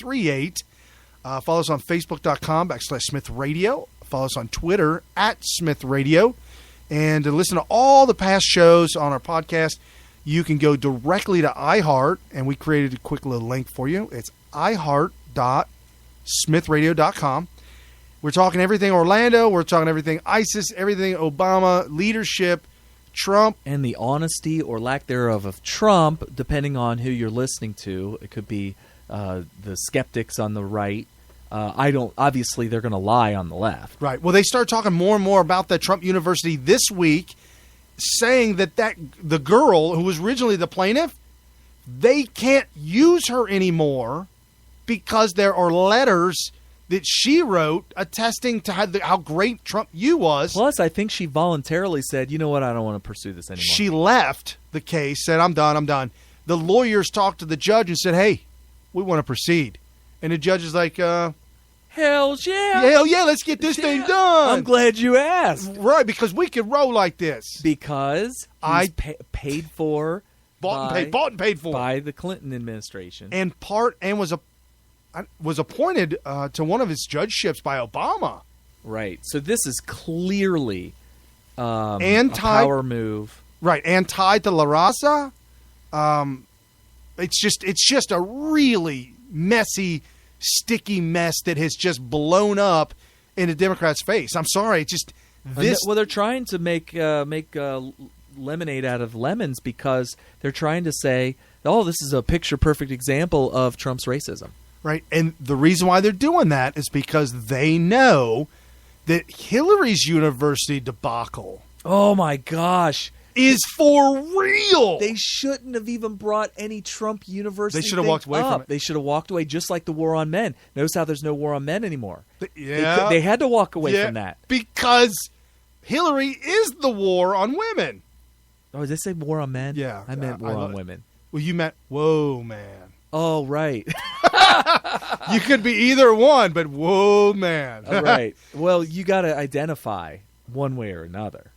888-838. Follow us on Facebook.com/Smith Radio. Follow us on Twitter @Smith Radio. And to listen to all the past shows on our podcast, you can go directly to iHeart, and we created a quick little link for you. It's iHeart.smithradio.com. We're talking everything Orlando. We're talking everything ISIS, everything Obama, leadership, Trump. And the honesty or lack thereof of Trump, depending on who you're listening to. It could be the skeptics on the right. Obviously, they're going to lie on the left. Right. Well, they start talking more and more about that Trump University this week, saying that the girl who was originally the plaintiff, they can't use her anymore because there are letters that she wrote attesting to how great Trump U was. Plus, I think she voluntarily said, you know what, I don't want to pursue this anymore. She left the case, said, I'm done. The lawyers talked to the judge and said, hey, we want to proceed. And the judge is like, hell yeah. Hell yeah, let's get this thing done. I'm glad you asked. Right, because we could roll like this. Because he's paid for. Bought and paid for. By the Clinton administration. And was appointed to one of his judgeships by Obama. Right. So this is clearly a power move. Right. And tied to La Raza. It's just a really messy, sticky mess that has just blown up in the Democrats' face. I'm sorry. It's just this. Well, they're trying to make lemonade out of lemons because they're trying to say, oh, this is a picture-perfect example of Trump's racism. Right. And the reason why they're doing that is because they know that Hillary's university debacle. Oh, my gosh. Is for real. They shouldn't have even brought any Trump University. They should have walked away from it. They should have walked away, just like the war on men. Notice how there's no war on men anymore. Yeah. They had to walk away from that. Because Hillary is the war on women. Oh, did they say war on men? Yeah. I meant war on women. Well, you meant, whoa, man. Oh, right. You could be either one, but whoa, man. Right. Well, you got to identify one way or another.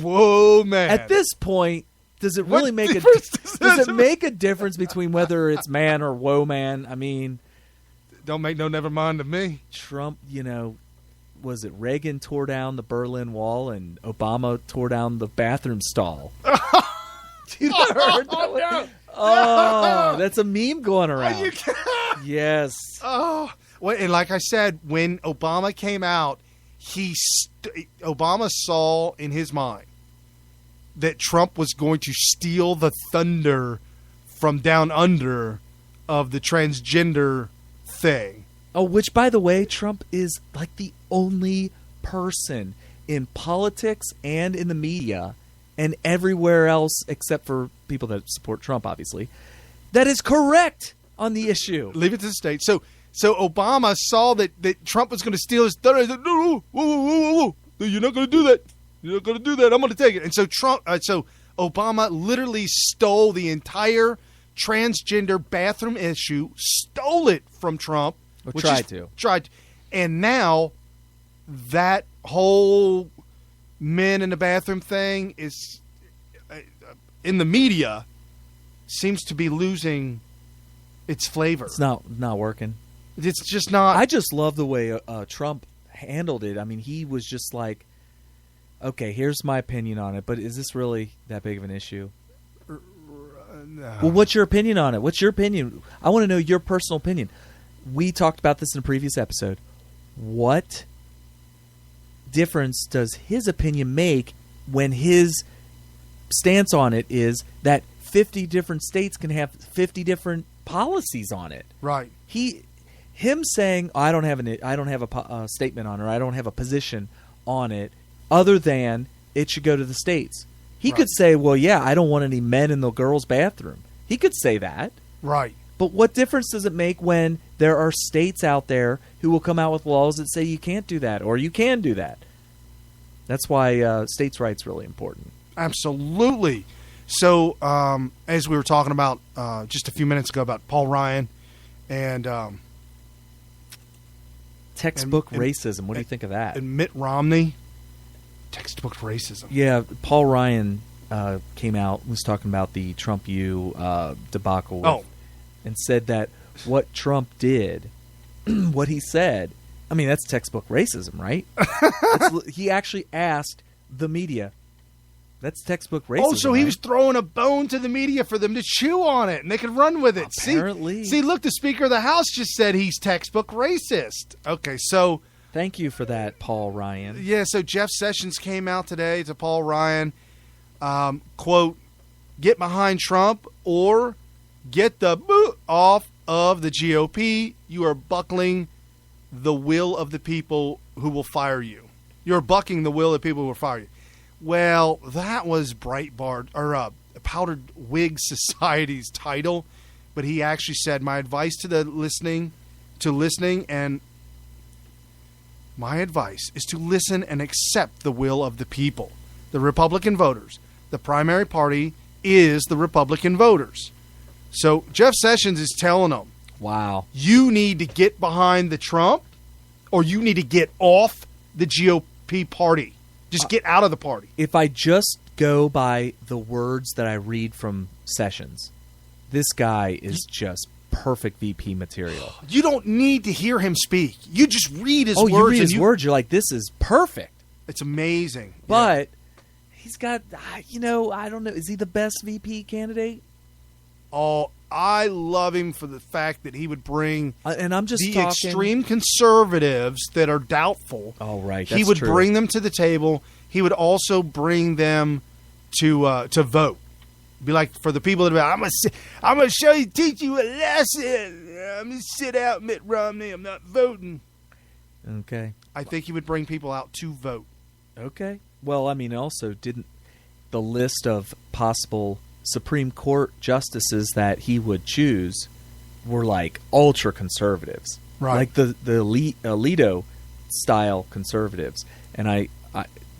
Whoa, man. At this point, does it really make a does it make a difference between whether it's man or whoa, man? I mean, don't make no never mind to me. Trump, was it Reagan tore down the Berlin Wall and Obama tore down the bathroom stall? You never heard that one? No. Oh, that's a meme going around. Yes. Oh, well, and like I said, when Obama came out, Obama saw in his mind that Trump was going to steal the thunder from down under of the transgender thing. Oh, which, by the way, Trump is like the only person in politics and in the media and everywhere else except for people that support Trump, obviously, that is correct on the issue. Leave it to the states. So Obama saw that Trump was going to steal his thunder. He said, no, whoa. You're not going to do that. You're not going to do that. I'm going to take it. And so Obama literally stole the entire transgender bathroom issue, stole it from Trump. Tried. And now that whole men in the bathroom thing is in the media seems to be losing its flavor. It's not working. It's just not. I just love the way Trump handled it. I mean, he was just like, okay, here's my opinion on it, but is this really that big of an issue? No. Well, what's your opinion on it? What's your opinion? I want to know your personal opinion. We talked about this in a previous episode. What difference does his opinion make when his stance on it is that 50 different states can have 50 different policies on it? Right. Him saying, I don't have a statement on it, or I don't have a position on it, other than it should go to the states. He could say, well, yeah, I don't want any men in the girls' bathroom. He could say that. Right. But what difference does it make when there are states out there who will come out with laws that say you can't do that or you can do that? That's why states' rights really important. Absolutely. So as we were talking about just a few minutes ago about Paul Ryan and textbook racism. What do you think of that? And Mitt Romney. Textbook racism. Yeah, Paul Ryan came out, was talking about the Trump U debacle. And said that what Trump did, what he said, I mean, that's textbook racism, right? He actually asked the media. That's textbook racism. Oh, so he was throwing a bone to the media for them to chew on it, and they could run with it. Apparently. See, look, the Speaker of the House just said he's textbook racist. Okay, so... Thank you for that, Paul Ryan. Yeah, so Jeff Sessions came out today to Paul Ryan, quote, get behind Trump or get the boot off of the GOP. You are buckling the will of the people who will fire you. You're bucking the will of the people who will fire you. Well, that was Breitbart or Powdered Wig Society's title, but he actually said, my advice to the listening, and my advice is to listen and accept the will of the people, the Republican voters. The primary party is the Republican voters. So Jeff Sessions is telling them, wow, you need to get behind the Trump, or you need to get off the GOP party. Just get out of the party. If I just go by the words that I read from Sessions, this guy is just perfect VP material. You don't need to hear him speak. You just read his words. Oh, you read his words, you're like, this is perfect. It's amazing. But he's got, I don't know. Is he the best VP candidate? Oh, I love him for the fact that he would bring and I'm just the extreme conservatives that are doubtful. Oh, right. He would bring them to the table. He would also bring them to vote. Be like, for the people that are, I'm gonna teach you a lesson. I'm gonna sit out, Mitt Romney. I'm not voting. Okay. I think he would bring people out to vote. Okay. Well, I mean, also didn't the list of possible Supreme Court justices that he would choose were like ultra conservatives, right? Like the Alito style conservatives. And I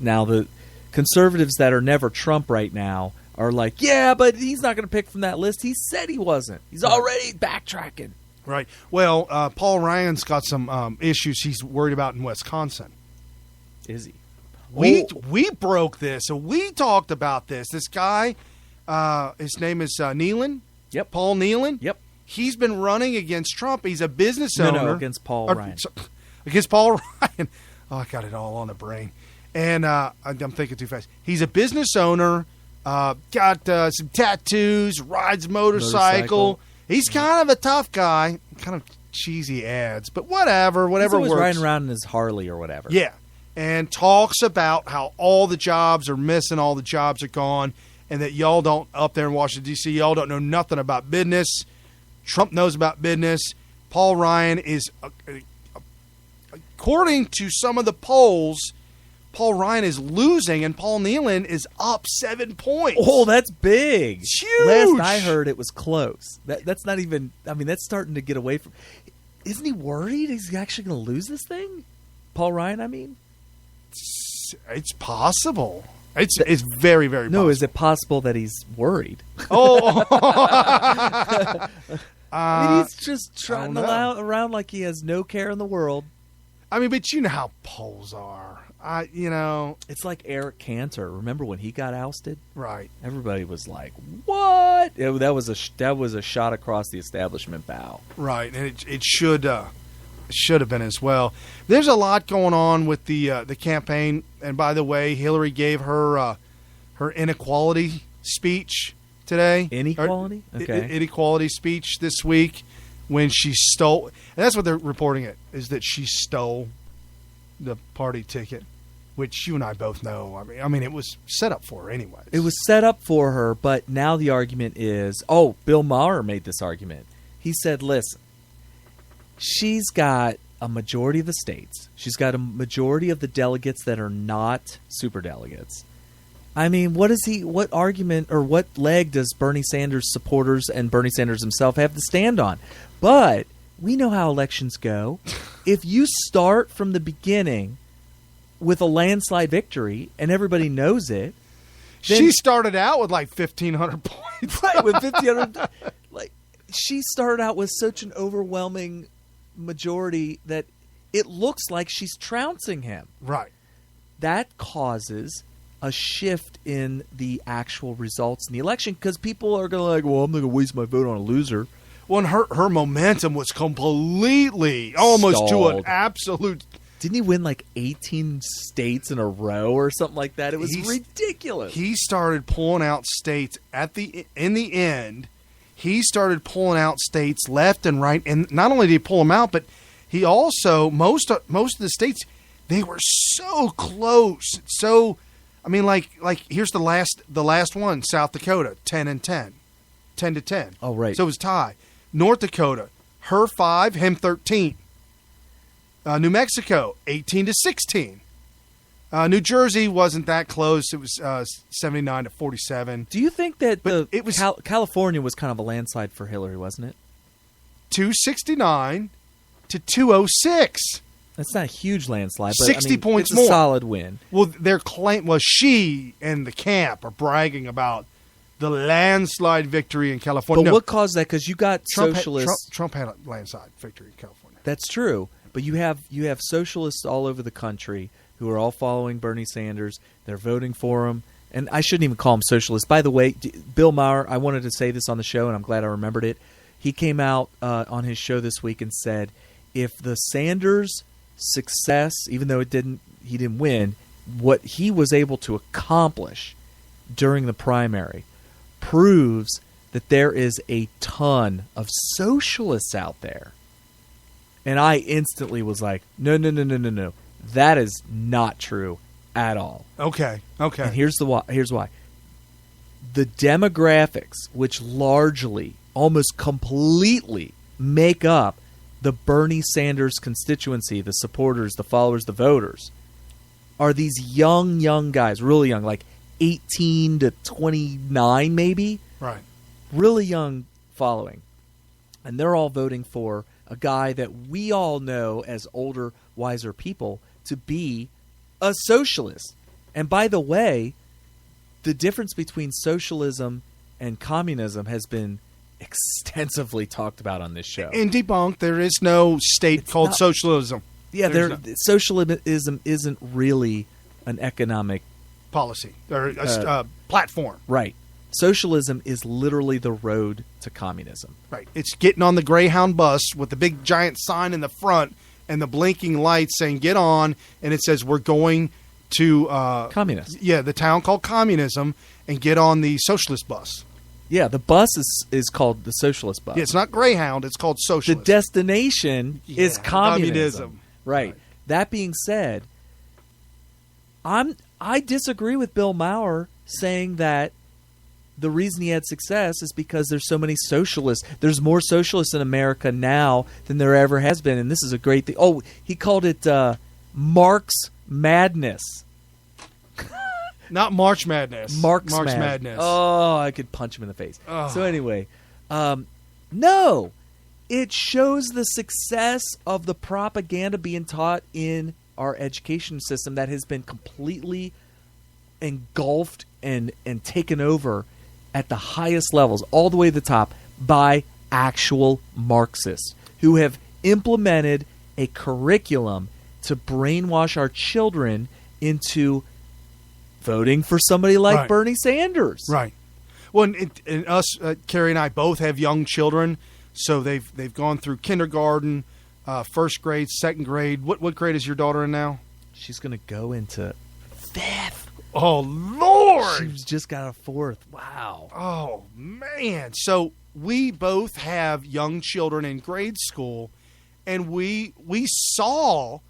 now the conservatives that are never Trump right now are like, yeah, but he's not going to pick from that list. He said he wasn't. He's already backtracking. Right. Well, Paul Ryan's got some issues he's worried about in Wisconsin. Is he? We broke this, and we talked about this. This guy, his name is Nealon. Yep. Paul Nealon. Yep. He's been running against Trump. He's a business owner. No, against Paul Ryan. Against Paul Ryan. Oh, I got it all on the brain. And I'm thinking too fast. He's a business owner, got some tattoos, rides motorcycle. He's kind of a tough guy, kind of cheesy ads, but whatever He's always works. riding around in his Harley or whatever. Yeah, and talks about how all the jobs are missing, all the jobs are gone, and that y'all don't, up there in Washington, D.C., y'all don't know nothing about business. Trump knows about business. Paul Ryan is, according to some of the polls, Paul Ryan is losing, and Paul Nealon is up 7 points. Oh, that's big. It's huge. Last I heard, it was close. That's not even. I mean, that's starting to get away from. Isn't he worried he's actually going to lose this thing? Paul Ryan, I mean, it's possible. It's very, very possible. No, is it possible that he's worried? Oh, I mean, he's just trotting around like he has no care in the world. I mean, but you know how polls are. It's like Eric Cantor. Remember when he got ousted? Right. Everybody was like, "What?" That was a shot across the establishment bow. Right, and it should have been as well. There's a lot going on with the campaign. And by the way, Hillary gave her inequality speech today. Inequality? Okay. Inequality speech this week when she stole. And that's what they're reporting it, is that she stole the party ticket, which you and I both know. I mean, it was set up for her anyway. It was set up for her, but now the argument is, Bill Maher made this argument. He said, listen, she's got a majority of the states. She's got a majority of the delegates that are not superdelegates. I mean, what argument or what leg does Bernie Sanders supporters and Bernie Sanders himself have to stand on? But we know how elections go. If you start from the beginning with a landslide victory and everybody knows it, she started out with like 1,500 points. Right, with 1,500. Like, she started out with such an overwhelming majority that it looks like she's trouncing him. Right. That causes a shift in the actual results in the election because people are going to well, I'm going to waste my vote on a loser. Well, and her momentum was completely, almost to an Stalled. absolute. Didn't he win like 18 states in a row or something like that? It was ridiculous. He started pulling out states in the end. He started pulling out states left and right, and not only did he pull them out, but he also most of the states, they were so close. So, I mean, like here's the last one, South Dakota, 10-10, 10-10. Oh, right. So it was tie. North Dakota, her 5, him 13. New Mexico, 18-16. New Jersey wasn't that close. It was 79-47. Do you think that it was California was kind of a landslide for Hillary, wasn't it? 269 to 206. That's not a huge landslide, but 60 points it's a more. solid win. Well, their claim was she and the camp are bragging about the landslide victory in California. But No, what caused that? Because you got Trump socialists. Trump had a landslide victory in California. That's true. But you have socialists all over the country who are all following Bernie Sanders. They're voting for him. And I shouldn't even call him socialist. By the way, Bill Maher, I wanted to say this on the show, and I'm glad I remembered it. He came out on his show this week and said, if the Sanders success, even though he didn't win, what he was able to accomplish during the primary proves that there is a ton of socialists out there. And I instantly was like, no. That is not true at all. Okay. And here's why. The demographics, which largely, almost completely make up the Bernie Sanders constituency, the supporters, the followers, the voters, are these young guys, really young, like 18 to 29 maybe. Right. Really young following. And they're all voting for a guy that we all know as older, wiser people to be a socialist. And by the way, the difference between socialism and communism has been extensively talked about on this show. And debunked. There is no state called socialism. Yeah, socialism isn't really an economic policy or platform. Right. Socialism is literally the road to communism. Right. It's getting on the Greyhound bus with the big giant sign in the front and the blinking lights saying "Get on," and it says we're going to communist. Yeah, the town called Communism, and get on the socialist bus. Yeah, the bus is called the socialist bus. Yeah, it's not Greyhound; it's called socialist. The destination is communism. Right. That being said, I disagree with Bill Maher saying that the reason he had success is because there's so many socialists. There's more socialists in America now than there ever has been, and this is a great thing. Oh, he called it Mark's Madness. Not March Madness. Mark's Madness. Oh, I could punch him in the face. Oh. So anyway, no. It shows the success of the propaganda being taught in our education system that has been completely engulfed and taken over at the highest levels, all the way to the top, by actual Marxists who have implemented a curriculum to brainwash our children into voting for somebody like Bernie Sanders. Right. Well, and us, Carrie and I, both have young children, so they've gone through kindergarten, first grade, second grade. What grade is your daughter in now? She's going to go into 5th. Oh, Lord! She's just got a 4th. Wow. Oh, man. So we both have young children in grade school, and we saw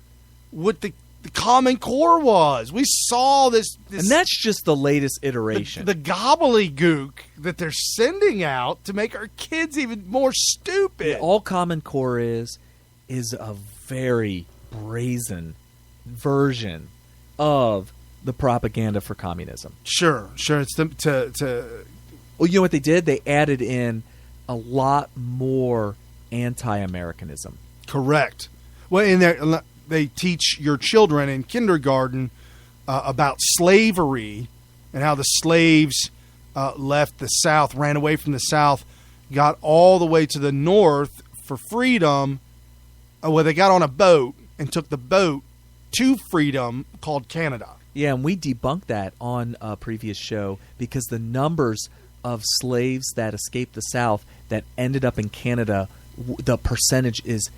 what the Common Core was. We saw this and that's just the latest iteration. The gobbledygook that they're sending out to make our kids even more stupid. Yeah, all Common Core is a very brazen version of the propaganda for communism. Sure. It's to Well, you know what they did? They added in a lot more anti-Americanism. Correct. Well, and they teach your children in kindergarten about slavery and how the slaves left the South, ran away from the South, got all the way to the North for freedom. Well, they got on a boat and took the boat to freedom called Canada. Yeah, and we debunked that on a previous show because the numbers of slaves that escaped the South that ended up in Canada, the percentage is